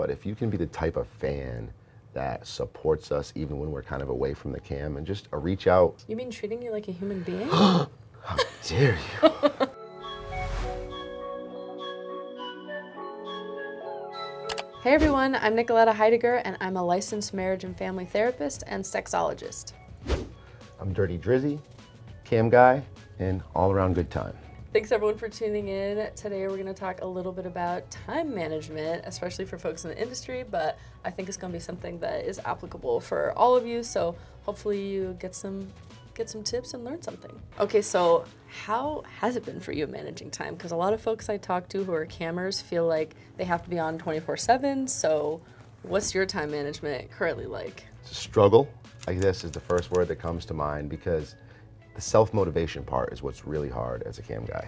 but if you can be the type of fan that supports us even when we're kind of away from the cam and just reach out. You mean treating you like a human being? How dare you? Hey everyone, I'm Nicoletta Heidegger and I'm a licensed marriage and family therapist and sexologist. I'm Dirty Drizzy, cam guy, and all around good time. Thanks everyone for tuning in. Today we're going to talk a little bit about time management, especially for folks in the industry, but I think it's going to be something that is applicable for all of you, so hopefully you get some tips and learn something. Okay, so how has it been for you managing time? Because a lot of folks I talk to who are cammers feel like they have to be on 24/7, so what's your time management currently like? It's a struggle, I guess, is the first word that comes to mind, because the self-motivation part is what's really hard as a cam guy.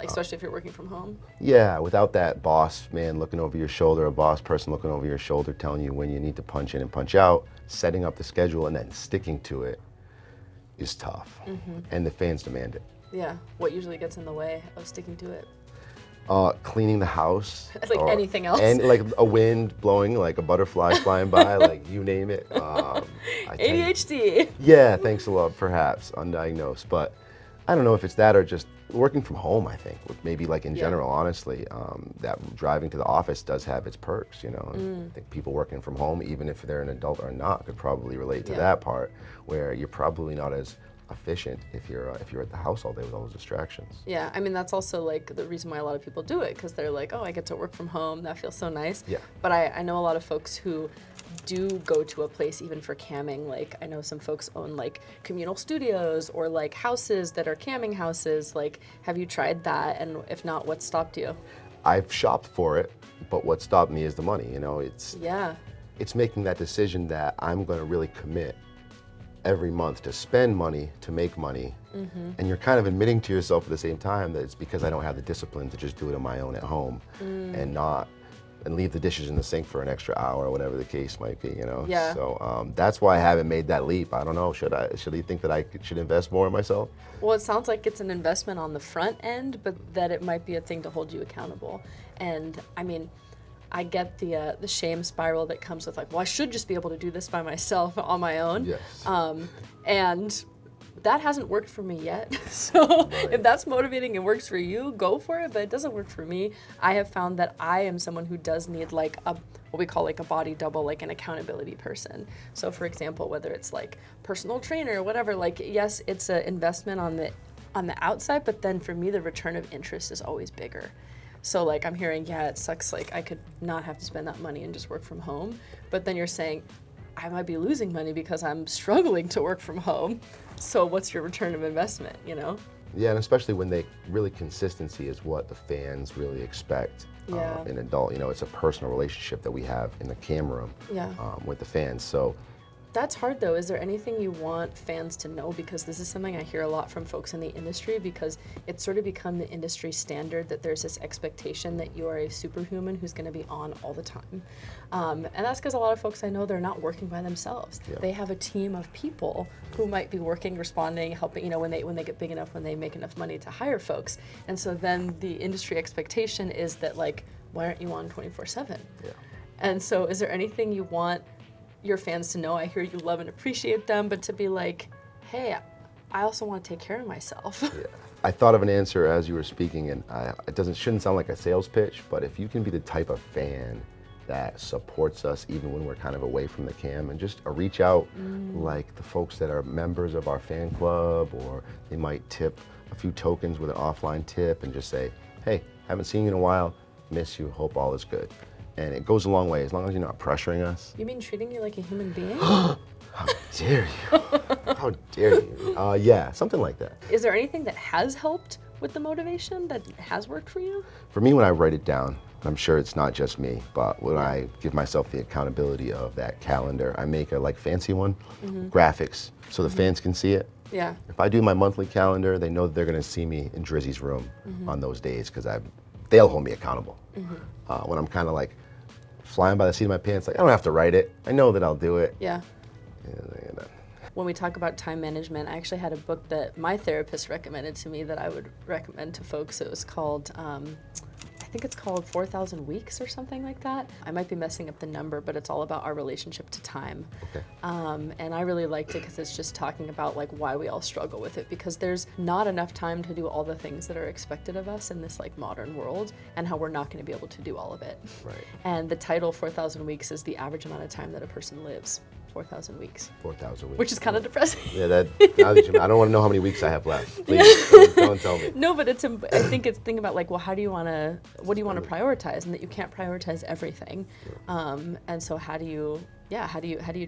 Especially if you're working from home? Yeah, without that boss man looking over your shoulder, a boss person looking over your shoulder telling you when you need to punch in and punch out, setting up the schedule and then sticking to it is tough. And the fans demand it. Yeah, what usually gets in the way of sticking to it? Cleaning the house. Like anything else? And like a wind blowing, like a butterfly flying by, like you name it. ADHD. Yeah, thanks a lot, perhaps, undiagnosed. But I don't know if it's that or just working from home, I think. Maybe like in general, honestly, that driving to the office does have its perks, you know. I think people working from home, even if they're an adult or not, could probably relate to that part, where you're probably not as efficient if you're at the house all day with all those distractions. Yeah, I mean, that's also like the reason why a lot of people do it, because they're like, oh, I get to work from home, that feels so nice. Yeah. But I know a lot of folks who do go to a place even for camming. Like, I know some folks own like communal studios or like houses that are camming houses. Like, have you tried that? And if not, what stopped you? I've shopped for it, but what stopped me is the money, you know. It's making that decision that I'm going to really commit every month to spend money, to make money, and you're kind of admitting to yourself at the same time that it's because I don't have the discipline to just do it on my own at home and leave the dishes in the sink for an extra hour or whatever the case might be, you know. Yeah. So that's why I haven't made that leap. I don't know, should you think that I should invest more in myself? Well, it sounds like it's an investment on the front end, but that it might be a thing to hold you accountable. And I mean, I get the shame spiral that comes with like, well, I should just be able to do this by myself on my own. Yes. And that hasn't worked for me yet. So if that's motivating and works for you, go for it. But it doesn't work for me. I have found that I am someone who does need like what we call like a body double, like an accountability person. So for example, whether it's like personal trainer or whatever, like yes, it's an investment on the outside, but then for me, the return of interest is always bigger. So like I'm hearing, yeah, it sucks, like I could not have to spend that money and just work from home. But then you're saying, I might be losing money because I'm struggling to work from home. So what's your return of investment, you know? Yeah, and especially when consistency is what the fans really expect in adult. You know, it's a personal relationship that we have in the cam room with the fans. So that's hard though. Is there anything you want fans to know? Because this is something I hear a lot from folks in the industry, because it's sort of become the industry standard that there's this expectation that you are a superhuman who's going to be on all the time. And that's because a lot of folks I know, they're not working by themselves. Yeah. They have a team of people who might be working, responding, helping, you know, when they get big enough, when they make enough money to hire folks. And so then the industry expectation is that like, why aren't you on 24/7? Yeah. And so is there anything you want your fans to know? I hear you love and appreciate them, but to be like, hey, I also want to take care of myself. Yeah. I thought of an answer as you were speaking, and it shouldn't sound like a sales pitch, but if you can be the type of fan that supports us even when we're kind of away from the cam, and just reach out like the folks that are members of our fan club, or they might tip a few tokens with an offline tip and just say, hey, haven't seen you in a while, miss you, hope all is good. And it goes a long way, as long as you're not pressuring us. You mean treating you like a human being? How dare you? How dare you? Yeah, something like that. Is there anything that has helped with the motivation, that has worked for you? For me, when I write it down, I'm sure it's not just me, but when I give myself the accountability of that calendar, I make a fancy one, graphics, so the fans can see it. Yeah. If I do my monthly calendar, they know that they're gonna see me in Drizzy's room on those days, because they'll hold me accountable. When I'm kind of like flying by the seat of my pants, like I don't have to write it. I know that I'll do it. Yeah. When we talk about time management, I actually had a book that my therapist recommended to me that I would recommend to folks. It was called, I think it's called 4,000 Weeks or something like that. I might be messing up the number, but it's all about our relationship to time. Okay. And I really liked it because it's just talking about like why we all struggle with it, because there's not enough time to do all the things that are expected of us in this like modern world, and how we're not going to be able to do all of it. Right. And the title 4,000 Weeks is the average amount of time that a person lives. 4,000 weeks. 4,000 weeks. Which is kind of depressing. Yeah, I don't want to know how many weeks I have left. Please, don't tell me. No, but I think it's thinking about like, well, what do you want to prioritize, and that you can't prioritize everything. And so how do you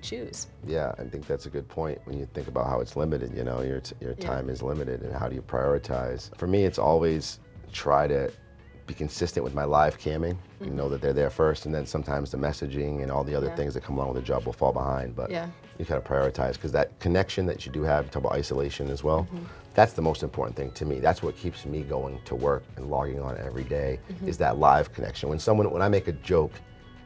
choose? Yeah, I think that's a good point when you think about how it's limited, you know, your time is limited, and how do you prioritize? For me, it's always try to be consistent with my live camming, you know that they're there first, and then sometimes the messaging and all the other things that come along with the job will fall behind, but you gotta prioritize, because that connection that you do have, you talk about isolation as well, that's the most important thing to me. That's what keeps me going to work and logging on every day, is that live connection. When I make a joke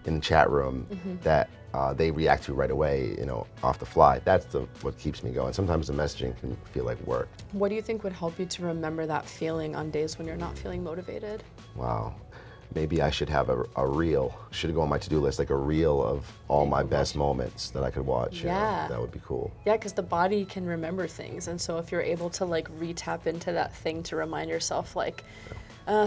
in the chat room that they react to right away, you know, off the fly, that's what keeps me going. Sometimes the messaging can feel like work. What do you think would help you to remember that feeling on days when you're not feeling motivated? Wow. Maybe I should have a reel, should go on my to-do list, like a reel of all my best moments that I could watch. Yeah. You know, that would be cool. Yeah, because the body can remember things. And so if you're able to like re-tap into that thing to remind yourself like,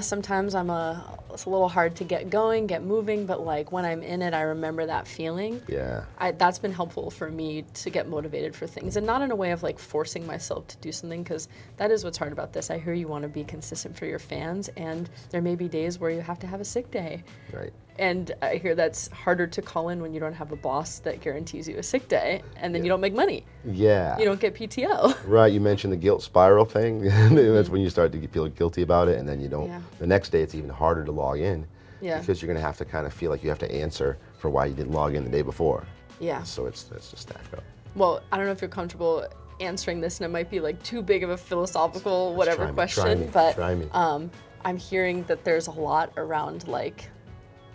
sometimes it's a little hard to get going, get moving, but like when I'm in it, I remember that feeling. Yeah. That's been helpful for me to get motivated for things, and not in a way of like forcing myself to do something, because that is what's hard about this. I hear you want to be consistent for your fans, and there may be days where you have to have a sick day. Right. And I hear that's harder to call in when you don't have a boss that guarantees you a sick day, and then you don't make money. Yeah. You don't get PTO. Right, you mentioned the guilt spiral thing. That's when you start to feel guilty about it, and then you don't. Yeah. The next day it's even harder to log in, because you're gonna have to kind of feel like you have to answer for why you didn't log in the day before. Yeah. So it's just stacked up. Well, I don't know if you're comfortable answering this, and it might be like too big of a philosophical whatever question, but try me. I'm hearing that there's a lot around like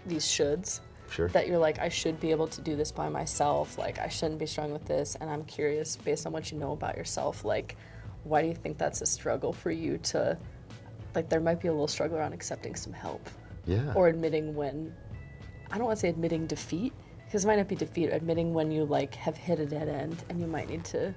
these shoulds. Sure. That you're like, I should be able to do this by myself, like I shouldn't be struggling with this. And I'm curious, based on what you know about yourself, like why do you think that's a struggle for you to, like there might be a little struggle around accepting some help? Yeah. Or admitting when, I don't want to say admitting defeat, because it might not be defeat, admitting when you like have hit a dead end and you might need to.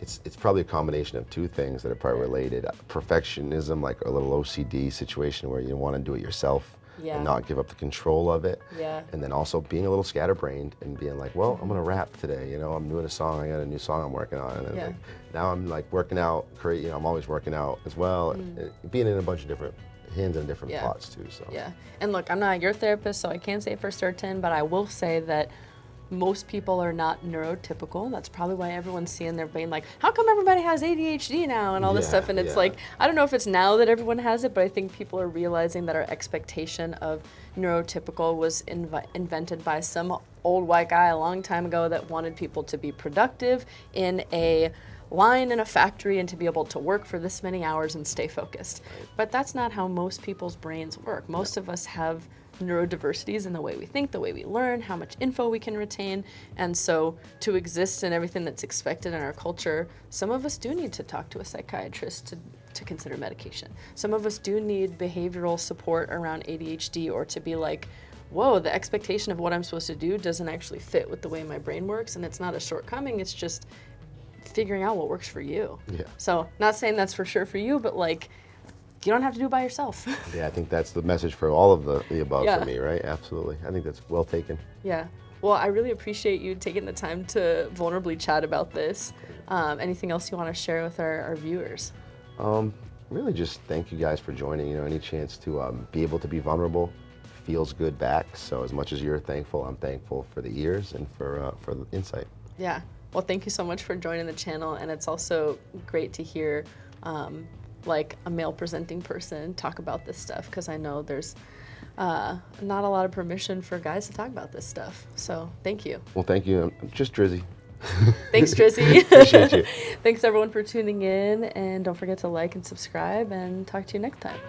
It's probably a combination of two things that are probably related. Perfectionism, like a little OCD situation where you want to do it yourself. Yeah. And not give up the control of it. Yeah. And then also being a little scatterbrained and being like, well, I'm gonna rap today. You know, I'm doing a song. I got a new song I'm working on. And like, now I'm like working out. You know, I'm always working out as well. Being in a bunch of different hands in different pots too. So. Yeah. And look, I'm not your therapist, so I can't say for certain, but I will say that most people are not neurotypical. That's probably why everyone's seeing their brain like, how come everybody has ADHD now and all this stuff? And it's like, I don't know if it's now that everyone has it, but I think people are realizing that our expectation of neurotypical was invented by some old white guy a long time ago that wanted people to be productive in a line in a factory and to be able to work for this many hours and stay focused. But that's not how most people's brains work. Most of us have neurodiversities in the way we think, the way we learn, how much info we can retain. And so to exist in everything that's expected in our culture, some of us do need to talk to a psychiatrist to consider medication. Some of us do need behavioral support around ADHD, or to be like, whoa, the expectation of what I'm supposed to do doesn't actually fit with the way my brain works. And it's not a shortcoming, it's just figuring out what works for you. Yeah. So not saying that's for sure for you, but like, you don't have to do it by yourself. Yeah, I think that's the message for all of the above Yeah. for me, right? Absolutely. I think that's well taken. Yeah. Well, I really appreciate you taking the time to vulnerably chat about this. Anything else you want to share with our viewers? Really just thank you guys for joining. You know, any chance to be able to be vulnerable feels good back. So as much as you're thankful, I'm thankful for the ears and for the insight. Yeah. Well, thank you so much for joining the channel. And it's also great to hear like a male presenting person talk about this stuff, because I know there's not a lot of permission for guys to talk about this stuff. So thank you. Well, thank you. I'm just Drizzy. Thanks, Drizzy. Appreciate you. Thanks everyone for tuning in, and don't forget to like and subscribe, and talk to you next time.